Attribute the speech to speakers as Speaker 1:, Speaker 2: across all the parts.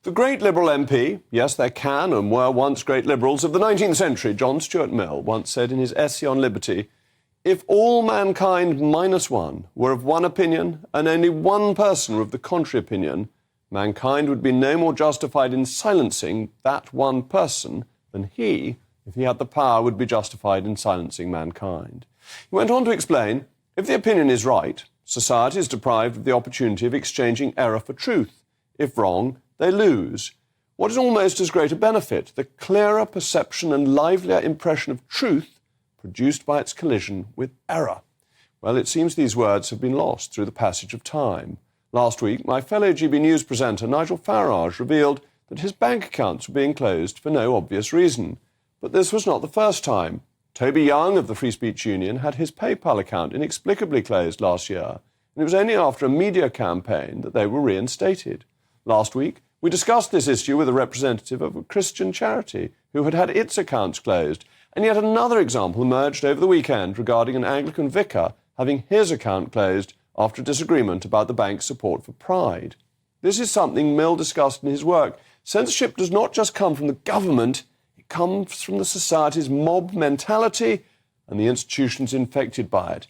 Speaker 1: The great Liberal MP, yes, there can and were once great Liberals of the 19th century, John Stuart Mill, once said in his essay on liberty, "If all mankind minus one were of one opinion and only one person were of the contrary opinion, mankind would be no more justified in silencing that one person than he, if he had the power, would be justified in silencing mankind." He went on to explain, if the opinion is right, society is deprived of the opportunity of exchanging error for truth. If wrong, they lose. What is almost as great a benefit? The clearer perception and livelier impression of truth produced by its collision with error. Well, it seems these words have been lost through the passage of time. Last week, my fellow GB News presenter Nigel Farage revealed that his bank accounts were being closed for no obvious reason. But this was not the first time. Toby Young of the Free Speech Union had his PayPal account inexplicably closed last year, and it was only after a media campaign that they were reinstated. Last week, we discussed this issue with a representative of a Christian charity who had had its accounts closed, and yet another example emerged over the weekend regarding an Anglican vicar having his account closed after a disagreement about the bank's support for Pride. This is something Mill discussed in his work. Censorship does not just come from the government, it comes from the society's mob mentality and the institutions infected by it.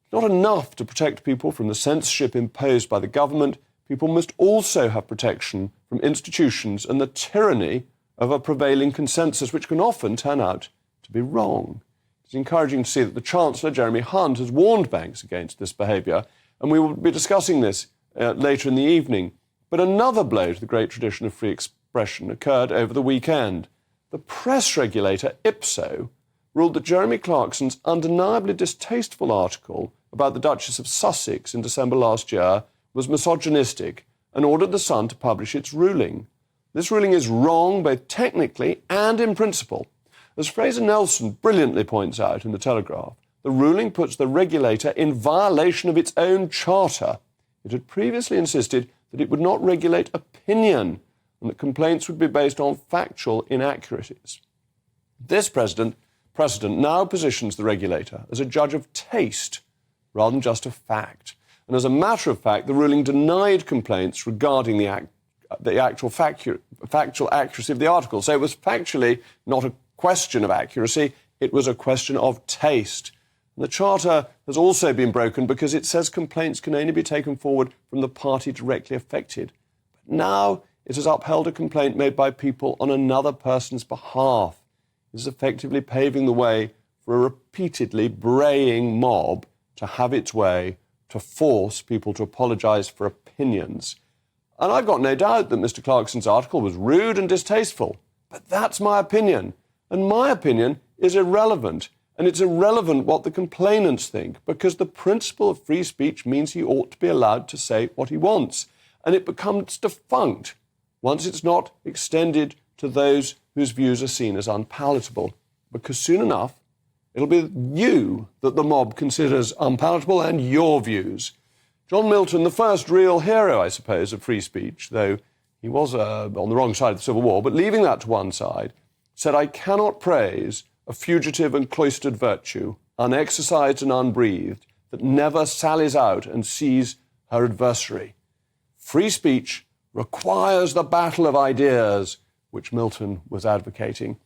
Speaker 1: It's not enough to protect people from the censorship imposed by the government. People must also have protection from institutions and the tyranny of a prevailing consensus, which can often turn out to be wrong. It's encouraging to see that the Chancellor, Jeremy Hunt, has warned banks against this behaviour, and we will be discussing this later in the evening. But another blow to the great tradition of free expression occurred over the weekend. The press regulator, IPSO, ruled that Jeremy Clarkson's undeniably distasteful article about the Duchess of Sussex in December last year was misogynistic and ordered The Sun to publish its ruling. This ruling is wrong both technically and in principle. As Fraser Nelson brilliantly points out in The Telegraph, the ruling puts the regulator in violation of its own charter. It had previously insisted that it would not regulate opinion and that complaints would be based on factual inaccuracies. This precedent now positions the regulator as a judge of taste rather than just of fact. And as a matter of fact, the ruling denied complaints regarding the actual factual accuracy of the article. So it was factually not a question of accuracy, it was a question of taste. And the Charter has also been broken because it says complaints can only be taken forward from the party directly affected. But now it has upheld a complaint made by people on another person's behalf. It is effectively paving the way for a repeatedly braying mob to have its way, to force people to apologise for opinions. And I've got no doubt that Mr. Clarkson's article was rude and distasteful. But that's my opinion. And my opinion is irrelevant. And it's irrelevant what the complainants think, because the principle of free speech means he ought to be allowed to say what he wants. And it becomes defunct once it's not extended to those whose views are seen as unpalatable. Because soon enough, it'll be you that the mob considers unpalatable and your views. John Milton, the first real hero, I suppose, of free speech, though he was on the wrong side of the Civil War, but leaving that to one side, said, "I cannot praise a fugitive and cloistered virtue, unexercised and unbreathed, that never sallies out and sees her adversary. Free speech requires the battle of ideas," which Milton was advocating.